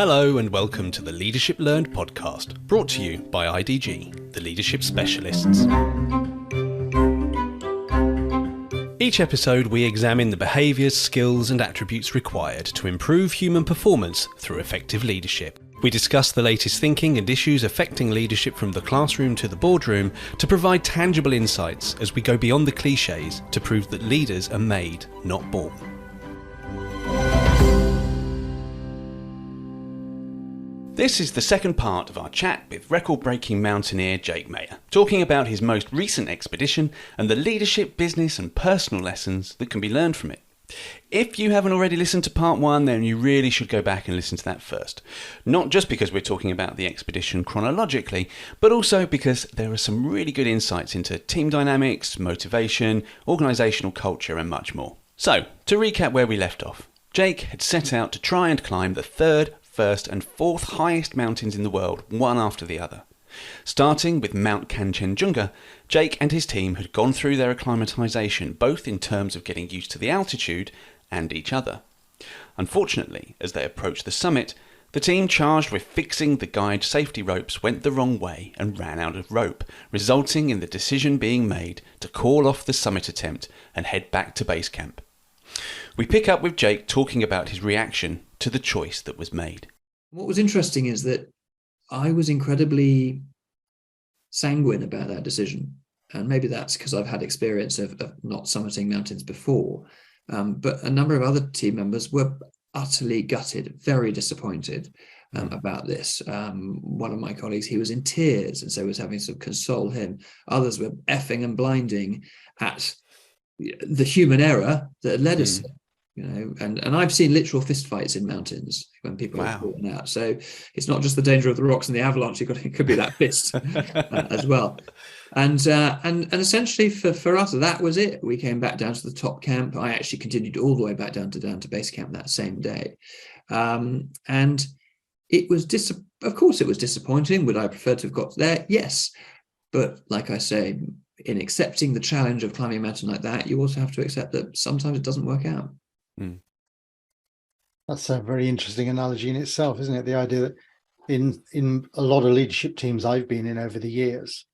Hello and welcome to the Leadership Learned podcast, brought to you by IDG, the leadership specialists. Each episode we examine the behaviours, skills and attributes required to improve human performance through effective leadership. We discuss the latest thinking and issues affecting leadership from the classroom to the boardroom to provide tangible insights as we go beyond the clichés to prove that leaders are made, not born. This is the second part of our chat with record-breaking mountaineer Jake Meyer, talking about his most recent expedition and the leadership, business and personal lessons that can be learned from it. If you haven't already listened to part one, then you really should go back and listen to that first. Not just because we're talking about the expedition chronologically, but also because there are some really good insights into team dynamics, motivation, organisational culture and much more. So, to recap where we left off, Jake had set out to try and climb the third, first and fourth highest mountains in the world, one after the other. Starting with Mount Kangchenjunga, Jake and his team had gone through their acclimatisation, both in terms of getting used to the altitude and each other. Unfortunately, as they approached the summit, the team charged with fixing the guide safety ropes went the wrong way and ran out of rope, resulting in the decision being made to call off the summit attempt and head back to base camp. We pick up with Jake talking about his reaction to the choice that was made. What was interesting is that I was incredibly sanguine about that decision. And maybe that's because I've had experience of not summiting mountains before. But a number of other team members were utterly gutted, very disappointed about this. One of my colleagues, he was in tears and so was having to console him. Others were effing and blinding at the human error that had led us there. And I've seen literal fistfights in mountains when people are falling out. So it's not just the danger of the rocks and the avalanche. It could be that fist as well. And essentially for us, that was it. We came back down to the top camp. I actually continued all the way back down to base camp that same day. And it was of course it was disappointing. Would I prefer to have got there? Yes. But like I say, in accepting the challenge of climbing a mountain like that, you also have to accept that sometimes it doesn't work out. That's a very interesting analogy in itself, isn't it? The idea that in a lot of leadership teams I've been in over the years,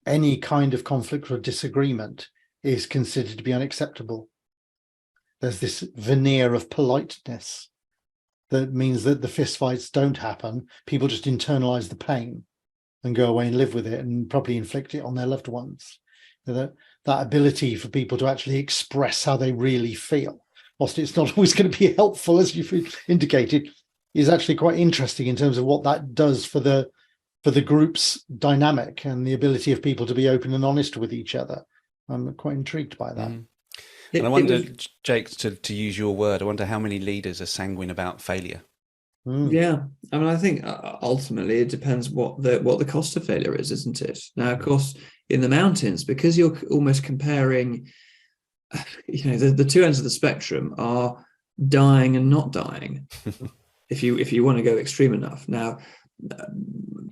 any kind of conflict or disagreement is considered to be unacceptable. There's this veneer of politeness that means that the fistfights don't happen. People just internalize the pain and go away and live with it and probably inflict it on their loved ones. That ability for people to actually express how they really feel, whilst it's not always going to be helpful, as you've indicated, is actually quite interesting in terms of what that does for the group's dynamic and the ability of people to be open and honest with each other. I'm quite intrigued by that. And I wonder, Jake, to use your word, I wonder how many leaders are sanguine about failure. Yeah, I mean, I think ultimately it depends what the cost of failure is, isn't it? Now, of course, in the mountains, because you're almost comparing, the two ends of the spectrum are dying and not dying. if you want to go extreme enough. Now,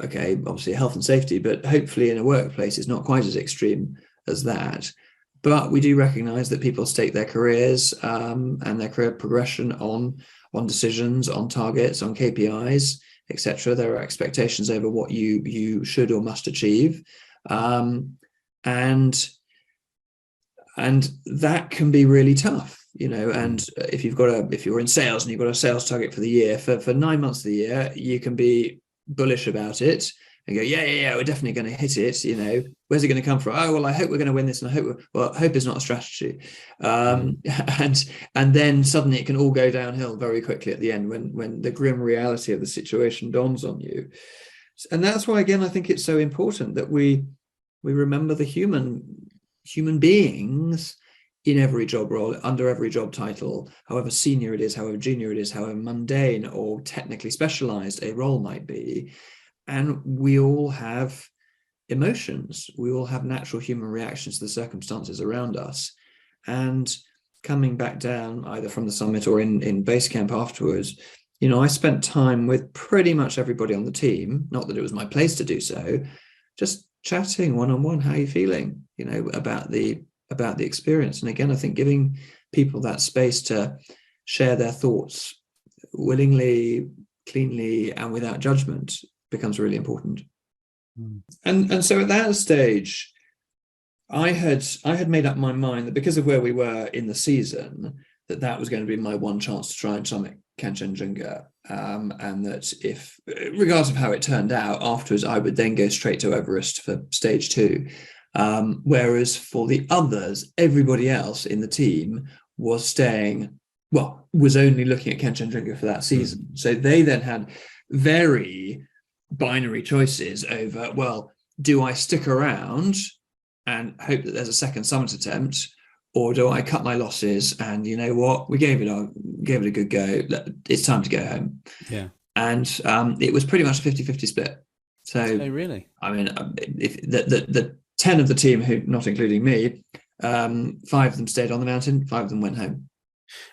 okay, obviously health and safety, but hopefully in a workplace it's not quite as extreme as that. But we do recognise that people stake their careers and their career progression on decisions, on targets, on KPIs, etc. There are expectations over what you should or must achieve, and that can be really tough, And if you're in sales and you've got a sales target for the year, for 9 months of the year, you can be bullish about it and go, yeah, we're definitely going to hit it. Where's it going to come from? Oh, well, I hope we're going to win this, and hope is not a strategy. And then suddenly it can all go downhill very quickly at the end when the grim reality of the situation dawns on you. And that's why, again, I think it's so important that we remember the human beings in every job role, under every job title, however senior it is, however junior it is, however mundane or technically specialized a role might be. And we all have emotions. We all have natural human reactions to the circumstances around us. And coming back down either from the summit or in base camp afterwards, I spent time with pretty much everybody on the team, not that it was my place to do so, just chatting one-on-one, how are you feeling, about the experience. And again, I think giving people that space to share their thoughts willingly, cleanly and without judgment becomes really important. Mm. And so at that stage, I had made up my mind that because of where we were in the season, that was going to be my one chance to try and summit Kangchenjunga, and that if, regardless of how it turned out afterwards, I would then go straight to Everest for stage 2. Whereas for the others, everybody else in the team was only looking at Kangchenjunga for that season. So they then had very binary choices over, well, do I stick around and hope that there's a second summit attempt, or do I cut my losses and, you know what, we gave it a good go, it's time to go home. Yeah. And it was pretty much a 50-50 split. So really, I mean, if the 10 of the team, who, not including me, 5 of them stayed on the mountain, 5 of them went home.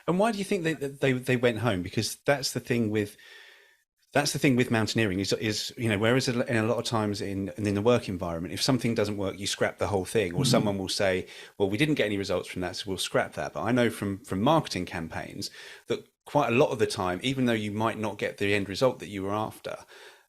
And why do you think they went home? Because that's the thing with mountaineering is, you know, whereas in a lot of times in the work environment, if something doesn't work, you scrap the whole thing, or someone will say, well, we didn't get any results from that, so we'll scrap that. But I know from marketing campaigns that quite a lot of the time, even though you might not get the end result that you were after,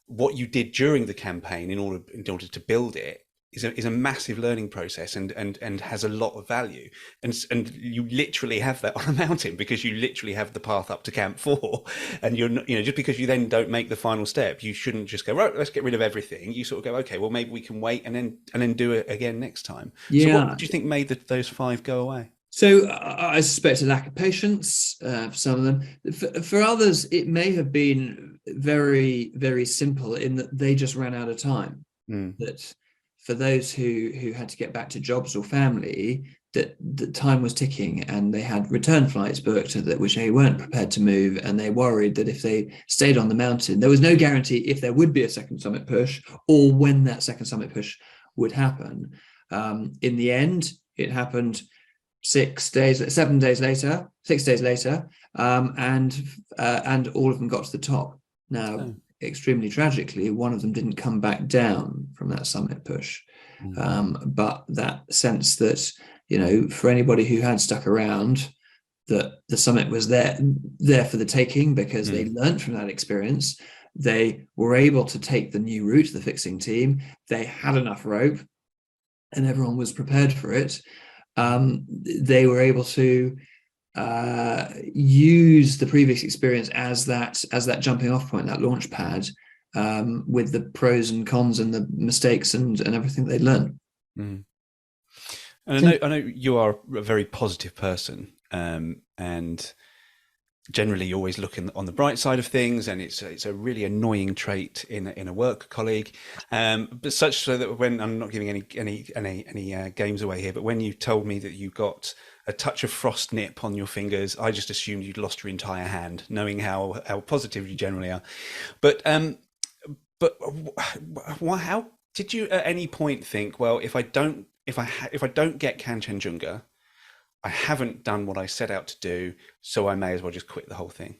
what you did during the campaign in order to build it is a massive learning process and has a lot of value, and you literally have that on a mountain, because you literally have the path up to Camp 4, and you're not, you know, just because you then don't make the final step, you shouldn't just go, right, let's get rid of everything. You sort of go, okay, well, maybe we can wait and then do it again next time. So what do you think made those 5 go away? So I suspect a lack of patience for some of them. For others, it may have been very, very simple in that they just ran out of time. That for those who had to get back to jobs or family, that the time was ticking, and they had return flights booked which they weren't prepared to move, and they worried that if they stayed on the mountain, there was no guarantee if there would be a second summit push or when that second summit push would happen. In the end, it happened 6 days later, and all of them got to the top. Now, extremely tragically, one of them didn't come back down from that summit push. But that sense that, you know, for anybody who had stuck around, that the summit was there for the taking, because they learned from that experience. They were able to take the new route, the fixing team. They had enough rope, and everyone was prepared for it. They were able to use the previous experience as that jumping off point, that launch pad, with the pros and cons and the mistakes and everything they learned. And I know you are a very positive person, and generally you always look on the bright side of things, and it's a really annoying trait in a work colleague, but such so that when I'm not giving any games away here, but when you told me that you got a touch of frost nip on your fingers, I just assumed you'd lost your entire hand, knowing how positive you generally are. But how did you at any point think, well, if I don't get Kangchenjunga, I haven't done what I set out to do, so I may as well just quit the whole thing?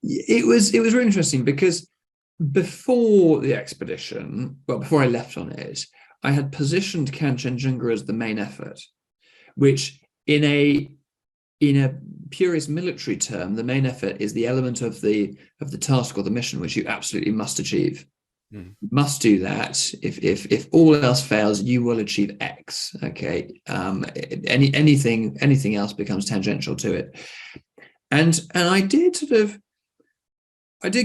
It was really interesting, because before the expedition, before I left on it, I had positioned Kangchenjunga as the main effort, which in a purest military term, the main effort is the element of the task or the mission which you absolutely must achieve. You must do that. If all else fails, you will achieve X. Okay. Anything else becomes tangential to it. And I did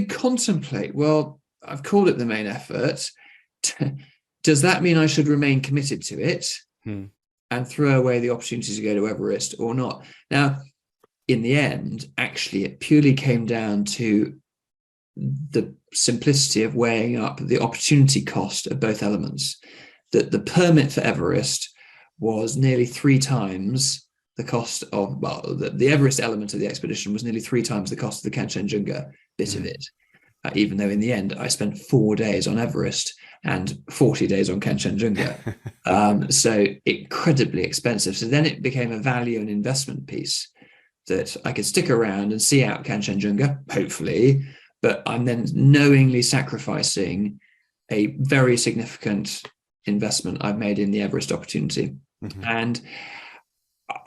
contemplate, well, I've called it the main effort. Does that mean I should remain committed to it and throw away the opportunity to go to Everest, or not? Now, in the end, actually, it purely came down to the simplicity of weighing up the opportunity cost of both elements. That the permit for Everest was nearly 3 times the cost of, the Everest element of the expedition was nearly 3 times the cost of the Kangchenjunga bit of it. Even though in the end I spent 4 days on Everest and 40 days on Kangchenjunga. So incredibly expensive. So then it became a value and investment piece, that I could stick around and see out Kangchenjunga, hopefully, but I'm then knowingly sacrificing a very significant investment I've made in the Everest opportunity. And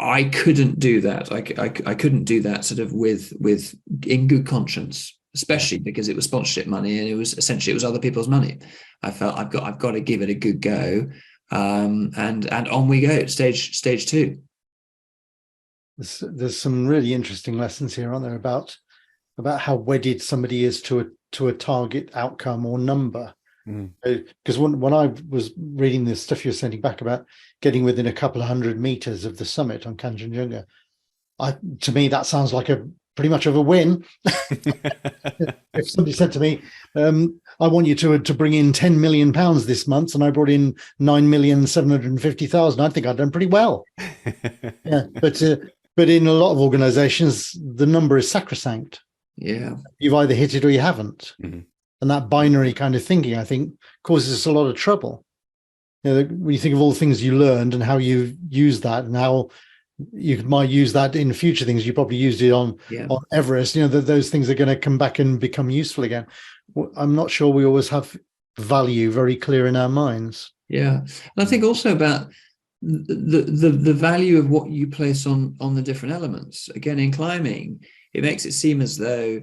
I couldn't do that. I couldn't do that sort of with in good conscience. especially because it was sponsorship money and it was other people's money. I felt I've got to give it a good go, and on we go. Stage 2. There's some really interesting lessons here, aren't there, about how wedded somebody is to a target outcome or number. Because when I was reading the stuff you're sending back about getting within a couple of 100 meters of the summit on Kangchenjunga, to me that sounds like a pretty much of a win. If somebody said to me, I want you to bring in £10 million this month, and I brought in 9,750,000, I think I'd done pretty well. Yeah, but in a lot of organizations, the number is sacrosanct. Yeah, you've either hit it or you haven't. And that binary kind of thinking, I think, causes us a lot of trouble. When you think of all the things you learned and how you use that, and how you might use that in future things, you probably used it on Everest. Those things are going to come back and become useful again. I'm not sure we always have value very clear in our minds. Yeah, and I think also about the value of what you place on the different elements. Again, in climbing, it makes it seem as though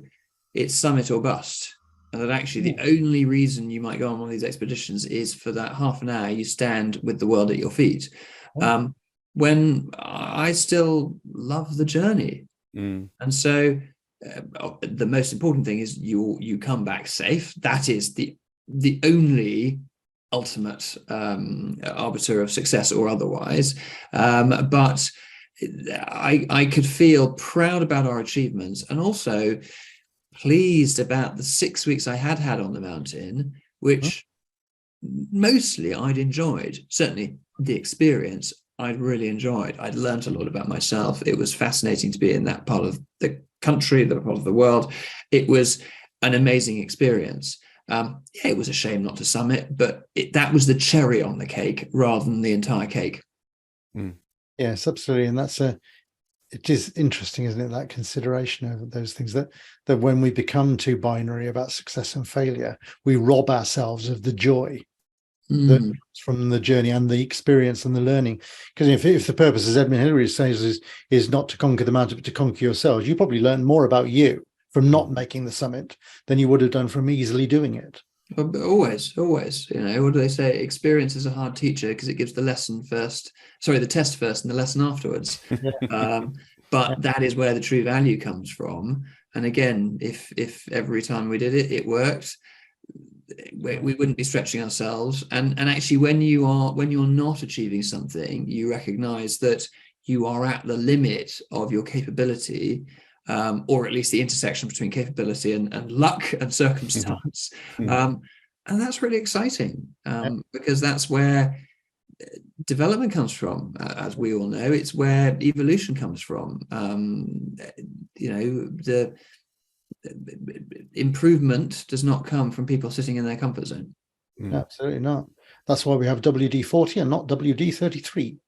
it's summit or bust. And that actually the only reason you might go on one of these expeditions is for that half an hour you stand with the world at your feet. When I still love the journey. And so the most important thing is you come back safe. That is the only ultimate arbiter of success or otherwise. But I could feel proud about our achievements, and also pleased about the 6 weeks I had on the mountain, which mostly I'd enjoyed. Certainly the experience I'd really enjoyed. I'd learned a lot about myself. It was fascinating to be in that part of the country, that part of the world. It was an amazing experience. It was a shame not to summit, but that was the cherry on the cake rather than the entire cake. Yes, absolutely. And it is interesting, isn't it, that consideration of those things, that when we become too binary about success and failure, we rob ourselves of the joy from the journey and the experience and the learning. Because if the purpose, as Edmund Hillary says, is not to conquer the mountain but to conquer yourselves, you probably learn more about you from not making the summit than you would have done from easily doing it. Always. What do they say? Experience is a hard teacher because it gives the test first and the lesson afterwards. But that is where the true value comes from. And again, if every time we did it worked, we wouldn't be stretching ourselves. And actually, when you're not achieving something, you recognize that you are at the limit of your capability. Or at least the intersection between capability and luck and circumstance. And that's really exciting, because that's where development comes from. As we all know, it's where evolution comes from. The improvement does not come from people sitting in their comfort zone. Absolutely not. That's why we have WD-40 and not WD-33.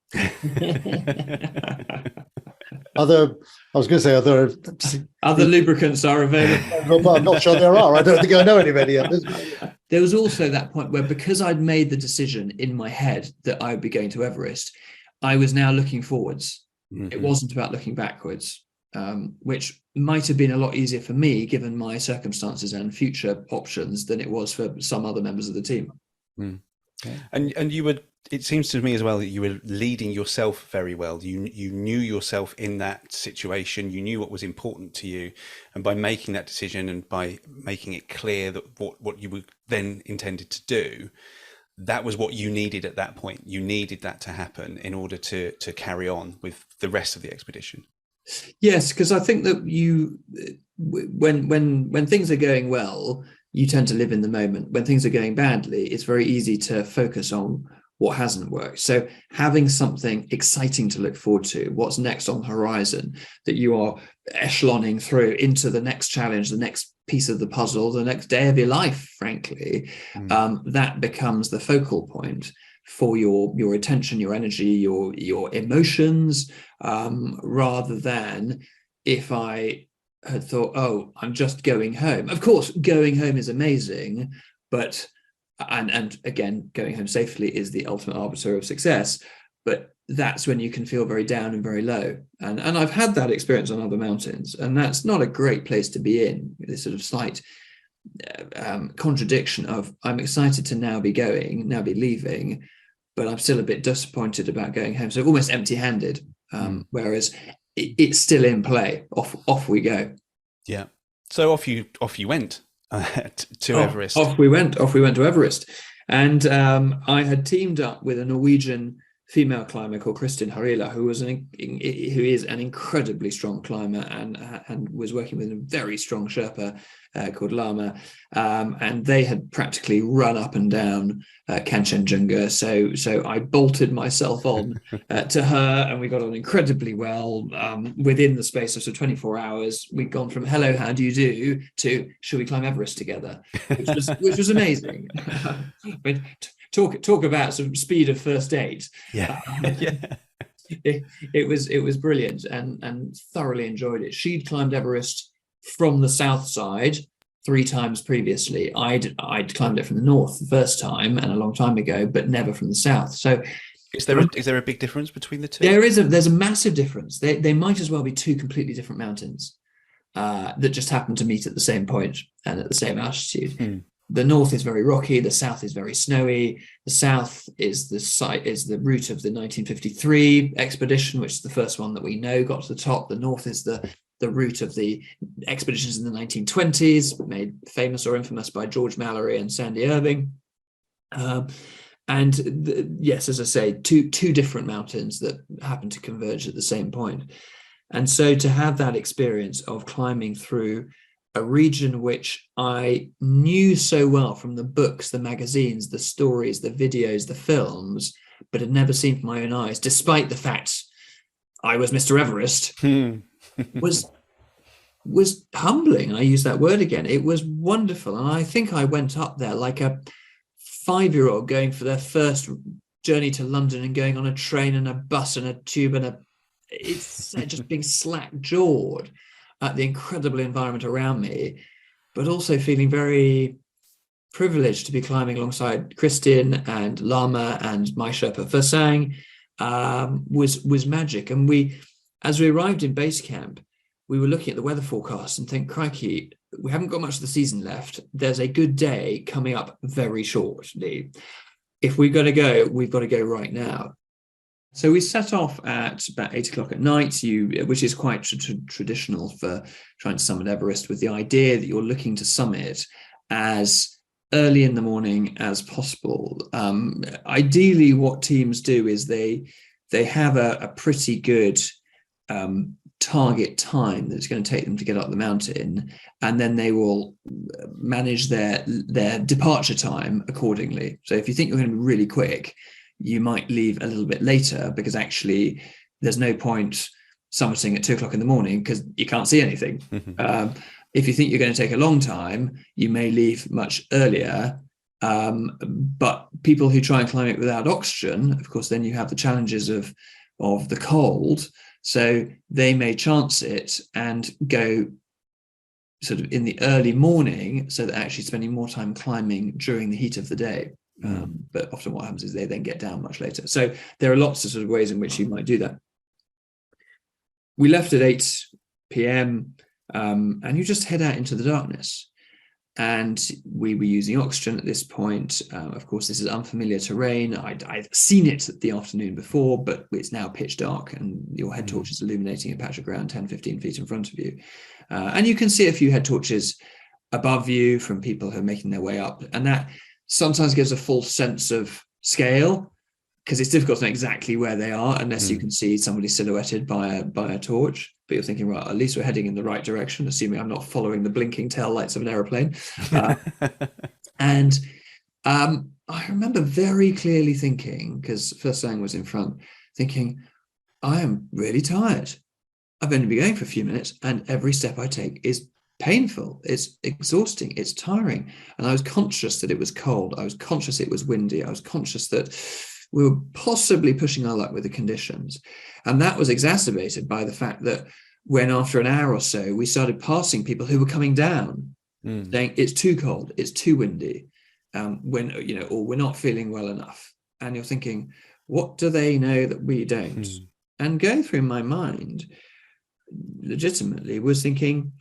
Other lubricants are available, but I'm not sure there are. I don't think I know anybody else. There was also that point where, because I'd made the decision in my head that I would be going to Everest, I was now looking forwards. It wasn't about looking backwards, which might have been a lot easier for me given my circumstances and future options than it was for some other members of the team. And you would, it seems to me as well that you were leading yourself very well. You knew yourself in that situation. You knew what was important to you, and by making that decision and by making it clear that what you were then intended to do, that was what you needed at that point. You needed that to happen in order to carry on with the rest of the expedition. Yes, because I think that when things are going well, you tend to live in the moment. When things are going badly, it's very easy to focus on what hasn't worked. So having something exciting to look forward to, what's next on the horizon, that you are echeloning through into the next challenge, the next piece of the puzzle, the next day of your life, frankly, that becomes the focal point for your attention, your energy, your emotions, rather than if I had thought, oh, I'm just going home. Of course, going home is amazing, but and again, going home safely is the ultimate arbiter of success. But that's when you can feel very down and very low. And I've had that experience on other mountains, and that's not a great place to be in, this sort of slight contradiction of, I'm excited to now be leaving, but I'm still a bit disappointed about going home. So almost empty-handed, whereas it's still in play. Off we go. Yeah. So off you went to Everest. Off we went to Everest. And I had teamed up with a Norwegian female climber called Kristin Harila, who is an incredibly strong climber and was working with a very strong Sherpa called Lama, and they had practically run up and down Kangchenjunga. So I bolted myself on to her, and we got on incredibly well. Within the space of 24 hours, we'd gone from "Hello, how do you do?" to "Shall we climb Everest together?" which was amazing. But talk about sort of speed of first date. Yeah. It was brilliant, and thoroughly enjoyed it. She'd climbed Everest from the south side 3 times previously. I'd climbed it from the north the first time and a long time ago, but never from the south. So is there a big difference between the two? There's a massive difference. They might as well be 2 completely different mountains that just happen to meet at the same point and at the same altitude. The north is very rocky. The south is very snowy. The south is the route of the 1953 expedition, which is the first one that we know got to the top. The north is the route of the expeditions in the 1920s, made famous or infamous by George Mallory and Sandy Irving. Yes, as I say, two different mountains that happen to converge at the same point. And so to have that experience of climbing through a region which I knew so well from the books, the magazines, the stories, the videos, the films, but had never seen with my own eyes, despite the fact I was Mr. Everest, was humbling. I use that word again. It was wonderful. And I think I went up there like a 5-year-old going for their first journey to London and going on a train and a bus and a tube and it's just being slack-jawed at the incredible environment around me, but also feeling very privileged to be climbing alongside Kristin and Lama and my Sherpa Fursang was magic. And as we arrived in base camp, we were looking at the weather forecast and think, crikey, we haven't got much of the season left. There's a good day coming up very shortly. If we're going to go, we've got to go right now. So we set off at about 8 o'clock at night, which is quite traditional for trying to summit Everest, with the idea that you're looking to summit as early in the morning as possible. Ideally, what teams do is they have a pretty good target time that's going to take them to get up the mountain, and then they will manage their departure time accordingly. So if you think you're going to be really quick, you might leave a little bit later, because actually there's no point summiting at 2 o'clock in the morning because you can't see anything. If you think you're going to take a long time, you may leave much earlier. But people who try and climb it without oxygen, of course, then you have the challenges of the cold. So they may chance it and go sort of in the early morning, so that actually spending more time climbing during the heat of the day. But often what happens is they then get down much later. So there are lots of sort of ways in which you might do that. We left at 8 p.m. And you just head out into the darkness. And we were using oxygen at this point. Of course, this is unfamiliar terrain. I'd seen it the afternoon before, but it's now pitch dark and your head torch is illuminating a patch of ground 10, 15 feet in front of you. And you can see a few head torches above you from people who are making their way up. And that sometimes gives a false sense of scale, because it's difficult to know exactly where they are unless you can see somebody silhouetted by a torch. But you're thinking, right, at least we're heading in the right direction, assuming I'm not following the blinking tail lights of an aeroplane. And I remember very clearly thinking, because Fursang was in front, thinking, I am really tired. I've only been going for a few minutes, and every step I take is painful. It's exhausting. It's tiring. And I was conscious that it was cold. I was conscious it was windy. I was conscious that we were possibly pushing our luck with the conditions. And that was exacerbated by the fact that when after an hour or so, we started passing people who were coming down, saying it's too cold, it's too windy, or we're not feeling well enough. And you're thinking, What do they know that we don't? And going through my mind, legitimately, was thinking,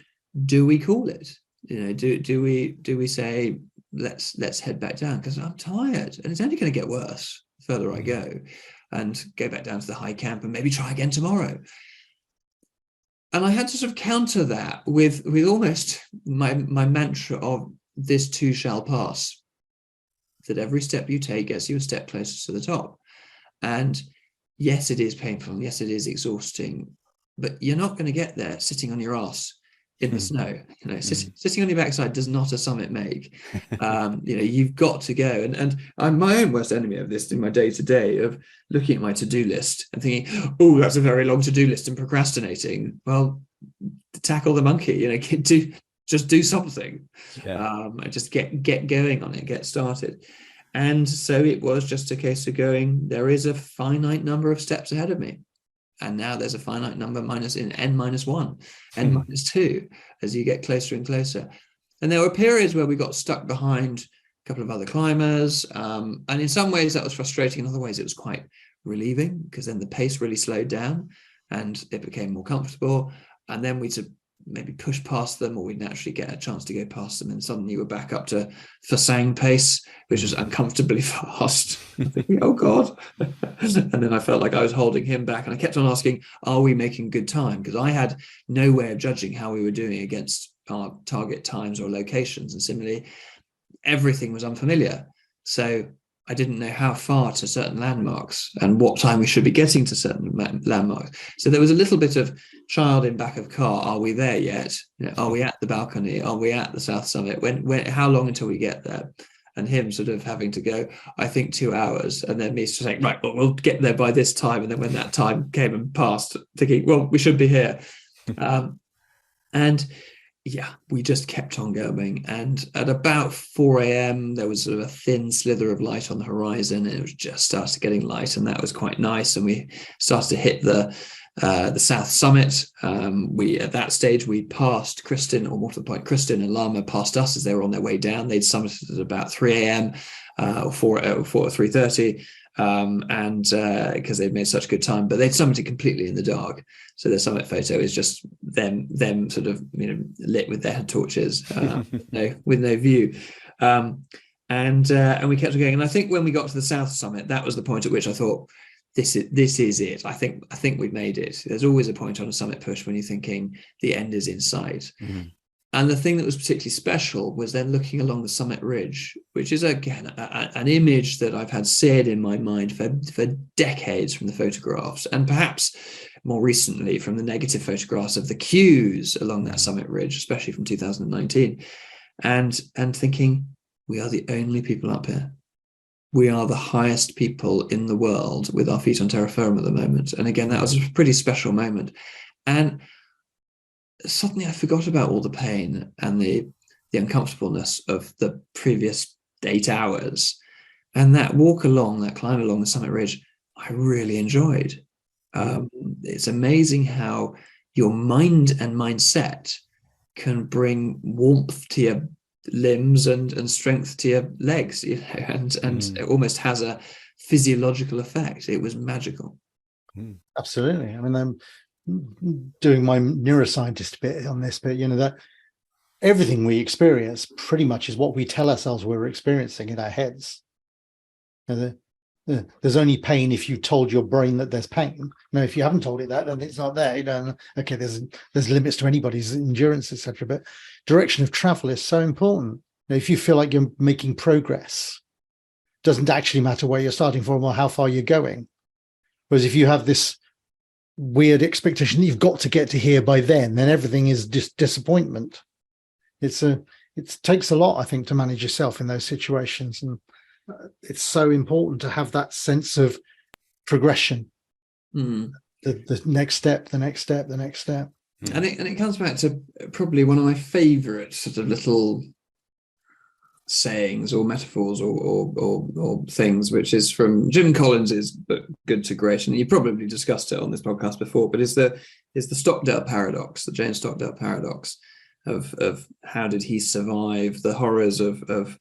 do we call it? Do we say let's head back down, because I'm tired and it's only going to get worse the further I go, and go back down to the high camp and maybe try again tomorrow. And I had to sort of counter that with almost my mantra of this too shall pass, that every step you take gets you a step closer to the top. And yes, it is painful. Yes, it is exhausting, but you're not going to get there sitting on your ass in the snow. Sitting on your backside does not a summit make. You've got to go. And I'm my own worst enemy of this in my day-to-day, of looking at my to-do list and thinking, oh, that's a very long to-do list, and procrastinating. Well, tackle the monkey, just do something. And just get going on it, get started. And so it was just a case of going, there is a finite number of steps ahead of me. And now there's a finite number n-1, n-2, as you get closer and closer. And there were periods where we got stuck behind a couple of other climbers. And in some ways that was frustrating. In other ways it was quite relieving, because then the pace really slowed down and it became more comfortable. And then we'd maybe push past them, or we'd naturally get a chance to go past them, and suddenly we're back up to Fasang pace, which was uncomfortably fast. Thinking, oh God. And then I felt like I was holding him back, and I kept on asking, are we making good time? Because I had no way of judging how we were doing against our target times or locations, and similarly everything was unfamiliar, so I didn't know how far to certain landmarks and what time we should be getting to certain landmarks. So there was a little bit of child in back of car. Are we there yet? Are we at the balcony? Are we at the south summit? When? How long until we get there? And him sort of having to go, I think 2 hours, and then me saying, right, well, we'll get there by this time. And then when that time came and passed, thinking, well, we should be here. And yeah, we just kept on going. And at about 4 a.m., there was sort of a thin slither of light on the horizon, and it was just started getting light, and that was quite nice. And we started to hit the south summit. At that stage, we passed Kristen, or more to the point, Kristen and Lama passed us as they were on their way down. They'd summited at about 3 a.m. Or 3:30. And because they'd made such good time, but they'd summited completely in the dark, so their summit photo is just them sort of lit with their torches, with no view, and we kept going. And I think when we got to the south summit, that was the point at which I thought, this is it. I think we've made it. There's always a point on a summit push when you're thinking the end is in sight. And the thing that was particularly special was then looking along the summit ridge, which is, again, an image that I've had seared in my mind for decades from the photographs, and perhaps more recently from the negative photographs of the queues along that summit ridge, especially from 2019, and thinking, we are the only people up here. We are the highest people in the world with our feet on terra firma at the moment. And again, that was a pretty special moment. And suddenly I forgot about all the pain and the uncomfortableness of the previous 8 hours. And that climb along the summit ridge, I really enjoyed. It's amazing how your mind and mindset can bring warmth to your limbs and strength to your legs, and it almost has a physiological effect. It was magical. Absolutely. I mean, I'm doing my neuroscientist bit on this, but that everything we experience pretty much is what we tell ourselves we're experiencing in our heads. There's only pain if you told your brain that there's pain. Now, if you haven't told it that, then it's not there. Okay, there's limits to anybody's endurance, etc. But direction of travel is so important. If you feel like you're making progress, it doesn't actually matter where you're starting from or how far you're going. Whereas if you have this weird expectation you've got to get to here by then everything is just disappointment. It takes a lot, I think, to manage yourself in those situations, and it's so important to have that sense of progression. The next step, the next step, the next step. And it comes back to probably one of my favorite sort of little sayings or metaphors or things, which is from Jim Collins's book Good to Great, and you probably discussed it on this podcast before, but is the Stockdale paradox, the James Stockdale paradox of how did he survive the horrors of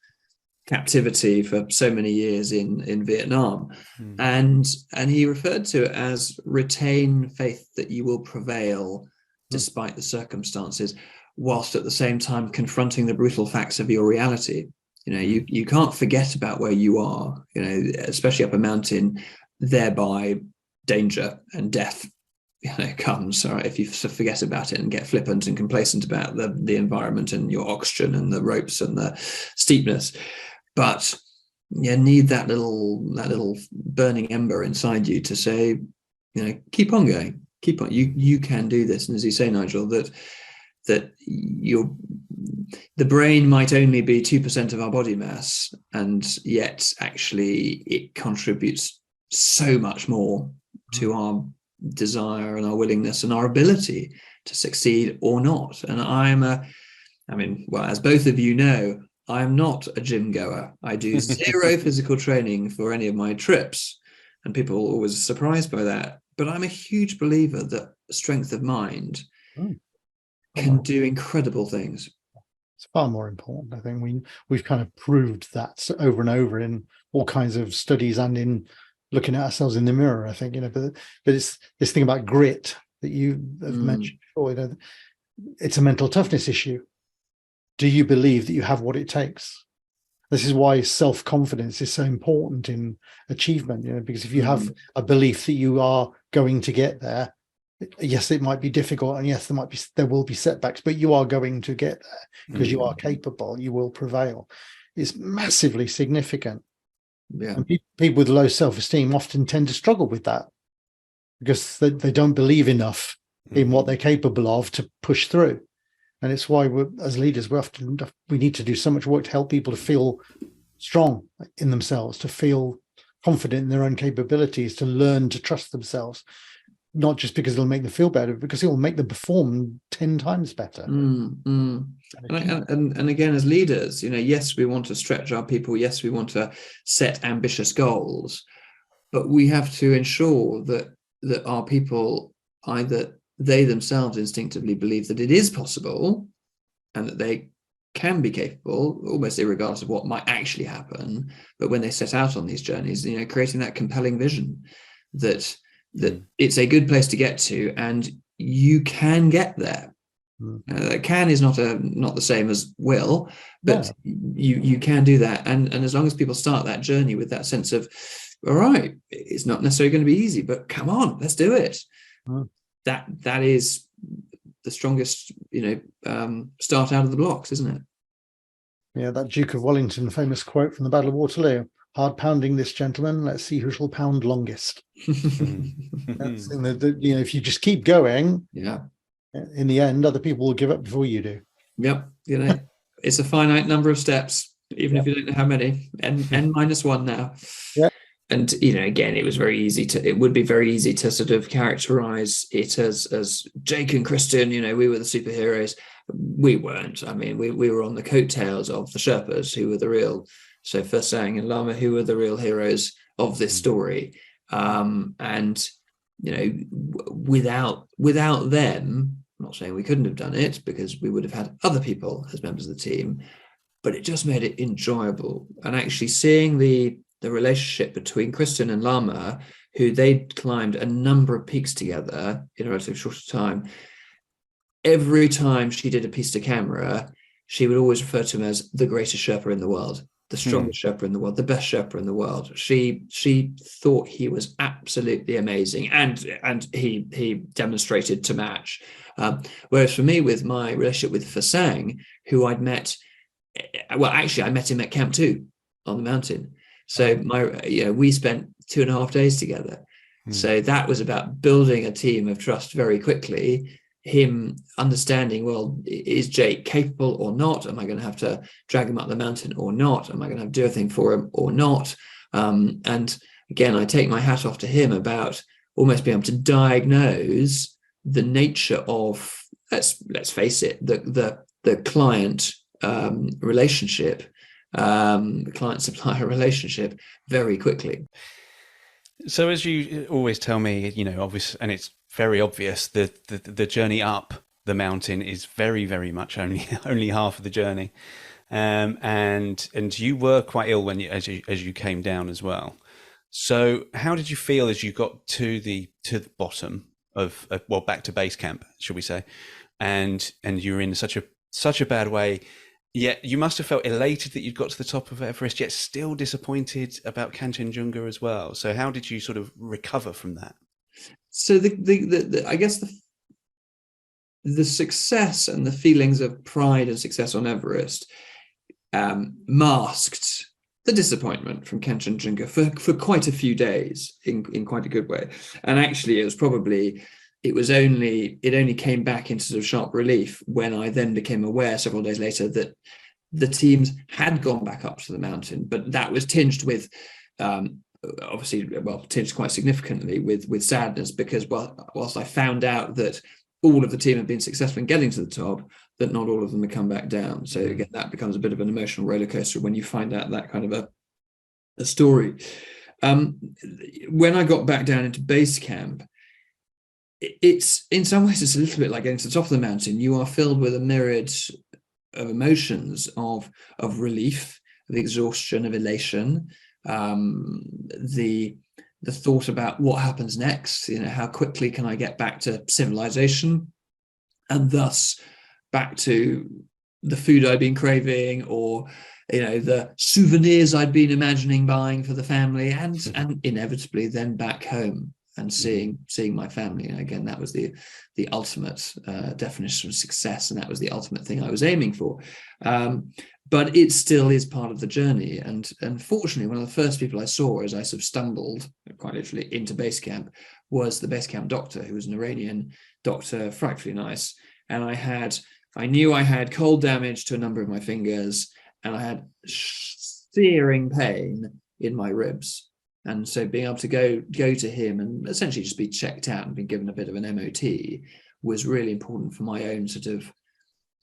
captivity for so many years in Vietnam. And he referred to it as retain faith that you will prevail despite the circumstances, whilst at the same time confronting the brutal facts of your reality. You can't forget about where you are, especially up a mountain, thereby danger and death comes. All right, if you forget about it and get flippant and complacent about the environment and your oxygen and the ropes and the steepness. But you need that little burning ember inside you to say, keep on going, keep on. You can do this. And as you say, Nigel, that the brain might only be 2% of our body mass, and yet actually it contributes so much more to our desire and our willingness and our ability to succeed or not. And as both of you know, I'm not a gym goer. I do zero physical training for any of my trips, and people are always surprised by that. But I'm a huge believer that strength of mind can do incredible things. It's far more important. I think we've kind of proved that over and over in all kinds of studies and in looking at ourselves in the mirror. I think, but it's this thing about grit that you have mentioned before. It's a mental toughness issue. Do you believe that you have what it takes? This is why self-confidence is so important in achievement, because if you have a belief that you are going to get there, yes, it might be difficult, and yes, there will be setbacks, but you are going to get there because you are capable. You will prevail. It's massively significant. Yeah. And people with low self-esteem often tend to struggle with that because they don't believe enough in what they're capable of to push through. And it's why as leaders, we need to do so much work to help people to feel strong in themselves, to feel confident in their own capabilities, to learn to trust themselves. Not just because it'll make them feel better, because it will make them perform 10 times better. And again, as leaders, yes, we want to stretch our people. Yes, we want to set ambitious goals, but we have to ensure that our people, either they themselves instinctively believe that it is possible and that they can be capable, almost irregardless of what might actually happen. But when they set out on these journeys, creating that compelling vision that it's a good place to get to, and you can get there. Can is not the same as will, but you can do that. And as long as people start that journey with that sense of, all right, it's not necessarily going to be easy, but come on, let's do it. That is the strongest, start out of the blocks, isn't it? Yeah, that Duke of Wellington famous quote from the Battle of Waterloo: "Hard pounding this gentleman, let's see who shall pound longest." That's if you just keep going, in the end, other people will give up before you do. Yep, it's a finite number of steps, even if you don't know how many. N minus one now. Yeah. And again, it would be very easy to sort of characterize it as Jake and Kristen. We were the superheroes. We weren't. I mean, we were on the coattails of the Sherpas, who were the real. So Fursang and Lama, who were the real heroes of this story. And without them, I'm not saying we couldn't have done it, because we would have had other people as members of the team, but it just made it enjoyable. And actually seeing the relationship between Kristen and Lama, who they'd climbed a number of peaks together in a relatively short time. Every time she did a piece to camera, she would always refer to him as the greatest Sherpa in the world, the strongest Sherpa in the world, the best Sherpa in the world. She thought he was absolutely amazing, and he demonstrated to match. Whereas for me, with my relationship with Fursang, who I'd met, I met him at Camp 2 on the mountain. So we spent 2.5 days together. So that was about building a team of trust very quickly. Him understanding, well, is Jake capable or not? Am I going to have to drag him up the mountain or not? Am I going to have to do anything for him or not? And again, I take my hat off to him about almost being able to diagnose the nature of, let's face it, the client relationship, the client-supplier relationship very quickly. So as you always tell me, obvious, and it's very obvious that the journey up the mountain is very, very much only half of the journey. and you were quite ill when as you came down as well. So how did you feel as you got to the bottom of well, back to base camp, shall we say, and you were in such a bad way? Yet you must have felt elated that you'd got to the top of Everest, yet still disappointed about Kangchenjunga as well. So how did you sort of recover from that? So I guess the success and the feelings of pride and success on Everest masked the disappointment from Kangchenjunga for quite a few days in quite a good way. And actually, it only came back into sort of sharp relief when I then became aware several days later that the teams had gone back up to the mountain, but that was tinged with tinged quite significantly with sadness, because whilst I found out that all of the team had been successful in getting to the top, that not all of them had come back down. So again, that becomes a bit of an emotional roller coaster when you find out that kind of a story. When I got back down into base camp, it's in some ways it's a little bit like getting to the top of the mountain. You are filled with a myriad of emotions of relief, of exhaustion, of elation, the thought about what happens next. How quickly can I get back to civilization, and thus back to the food I'd been craving, or the souvenirs I'd been imagining buying for the family, and inevitably then back home and seeing my family. And again, that was the ultimate definition of success, and that was the ultimate thing I was aiming for. But it still is part of the journey. And fortunately, one of the first people I saw as I sort of stumbled quite literally into base camp was the base camp doctor, who was an Iranian doctor, frightfully nice. And I knew I had cold damage to a number of my fingers, and I had searing pain in my ribs. And so being able to go to him and essentially just be checked out and be given a bit of an MOT was really important for my own sort of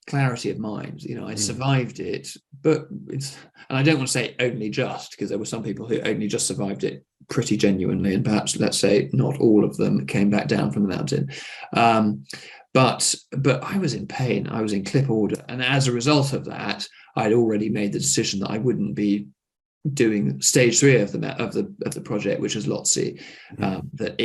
clarity of mind. I survived it, and I don't want to say only just, because there were some people who only just survived it pretty genuinely, and perhaps, let's say, not all of them came back down from the mountain. But I was in pain. I was in clip order, and as a result of that, I'd already made the decision that I wouldn't be doing stage 3 of the project, which was Lhotse. That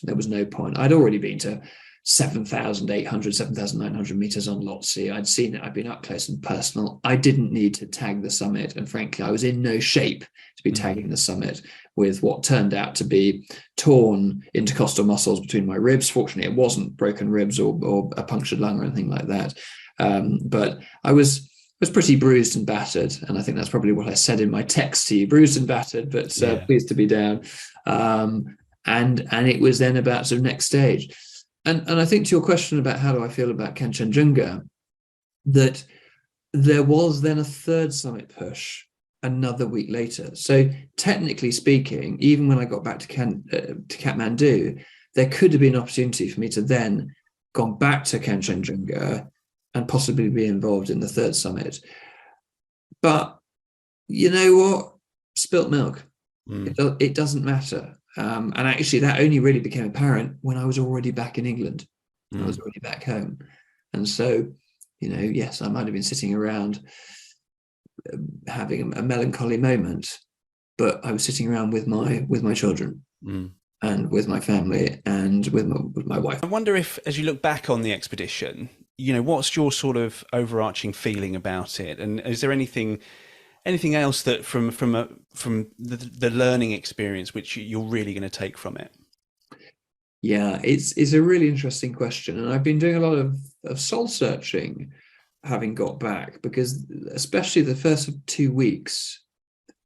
there was no point. I'd already been to 7,800, 7,900 meters on Lhotse. I'd seen it. I'd been up close and personal. I didn't need to tag the summit, and frankly, I was in no shape to be tagging the summit with what turned out to be torn intercostal muscles between my ribs. Fortunately, it wasn't broken ribs or a punctured lung or anything like that. But I was pretty bruised and battered, and I think that's probably what I said in my text to you: bruised and battered, but pleased to be down. And it was then about sort of next stage. And I think to your question about how do I feel about Kangchenjunga, that there was then a third summit push another week later. So technically speaking, even when I got back to Kathmandu, there could have been an opportunity for me to then gone back to Kangchenjunga and possibly be involved in the third summit. But you know what? Spilt milk. It doesn't matter. And actually, that only really became apparent when I was already back in England. I was already back home. And so, yes, I might have been sitting around having a melancholy moment, but I was sitting around with my children and with my family and with my wife. I wonder if, as you look back on the expedition, what's your sort of overarching feeling about it? And is there anything else that from the learning experience which you're really going to take from it? Yeah, it's a really interesting question, and I've been doing a lot of soul searching having got back, because especially the first 2 weeks,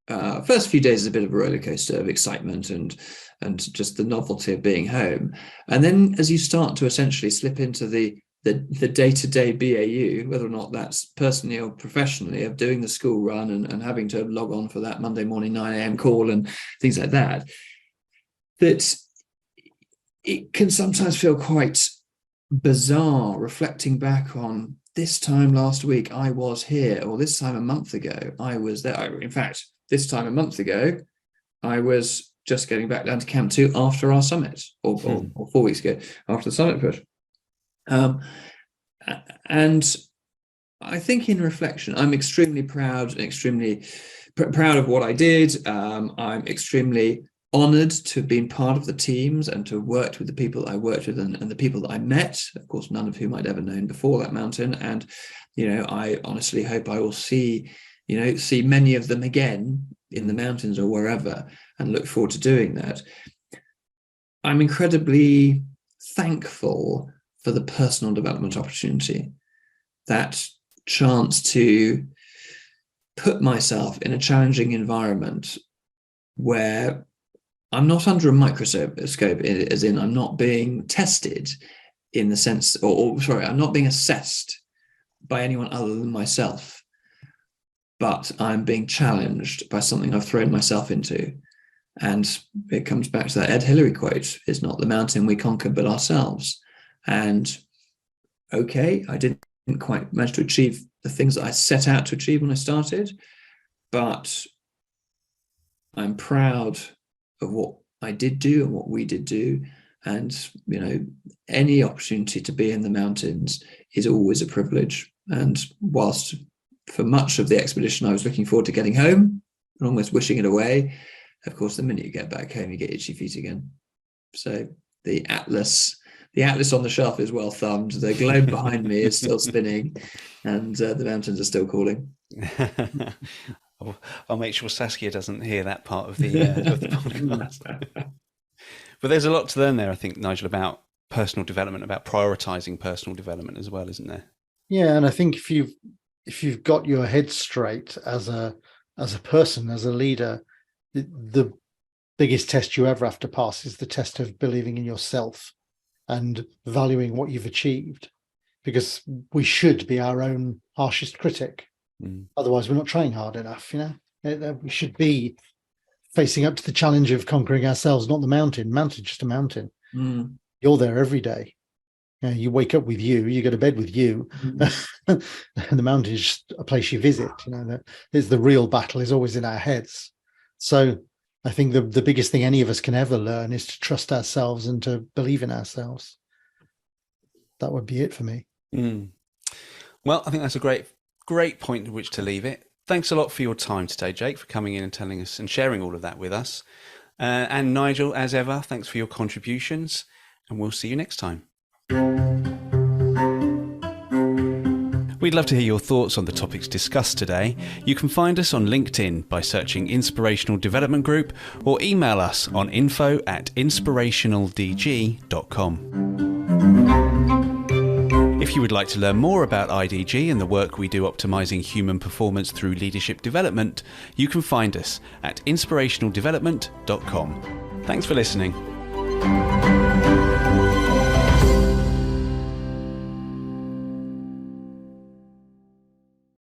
first few days is a bit of a roller coaster of excitement and just the novelty of being home, and then as you start to essentially slip into the day-to-day BAU, whether or not that's personally or professionally, of doing the school run and having to log on for that Monday morning 9 a.m. call and things like that, that it can sometimes feel quite bizarre reflecting back on this time last week I was here, or this time a month ago I was there. In fact, this time a month ago I was just getting back down to Camp 2 after our summit, or 4 weeks ago after the summit push. And I think in reflection, I'm extremely proud and extremely proud of what I did. I'm extremely honored to have been part of the teams and to have worked with the people I worked with and the people that I met, of course, none of whom I'd ever known before that mountain. And, I honestly hope I will see many of them again in the mountains or wherever, and look forward to doing that. I'm incredibly thankful for the personal development opportunity, that chance to put myself in a challenging environment where I'm not under a microscope, as in I'm not being tested in the sense, I'm not being assessed by anyone other than myself, but I'm being challenged by something I've thrown myself into. And it comes back to that Ed Hillary quote, "It's not the mountain we conquer, but ourselves." And okay, I didn't quite manage to achieve the things that I set out to achieve when I started, but I'm proud of what I did do and what we did do. And, any opportunity to be in the mountains is always a privilege. And whilst for much of the expedition, I was looking forward to getting home and almost wishing it away, of course, the minute you get back home, you get itchy feet again. So the atlas on the shelf is well thumbed. The globe behind me is still spinning, and the mountains are still calling. I'll make sure Saskia doesn't hear that part of the podcast. But there's a lot to learn there, I think, Nigel, about personal development, about prioritising personal development as well, isn't there? Yeah, and I think if you've got your head straight as a person, as a leader, the biggest test you ever have to pass is the test of believing in yourself and valuing what you've achieved, because we should be our own harshest critic. Otherwise we're not trying hard enough. We should be facing up to the challenge of conquering ourselves, not the mountain just a mountain. You're there every day. You wake up with you go to bed with you. And the mountain is just a place you visit. The real battle is always in our heads. So I think the biggest thing any of us can ever learn is to trust ourselves and to believe in ourselves. That would be it for me. Well, I think that's a great point at which to leave it. Thanks a lot for your time today, Jake, for coming in and telling us and sharing all of that with us. And Nigel, as ever, thanks for your contributions, and we'll see you next time. We'd love to hear your thoughts on the topics discussed today. You can find us on LinkedIn by searching Inspirational Development Group, or email us on info@inspirationaldg.com. If you would like to learn more about IDG and the work we do optimising human performance through leadership development, you can find us at inspirationaldevelopment.com. Thanks for listening.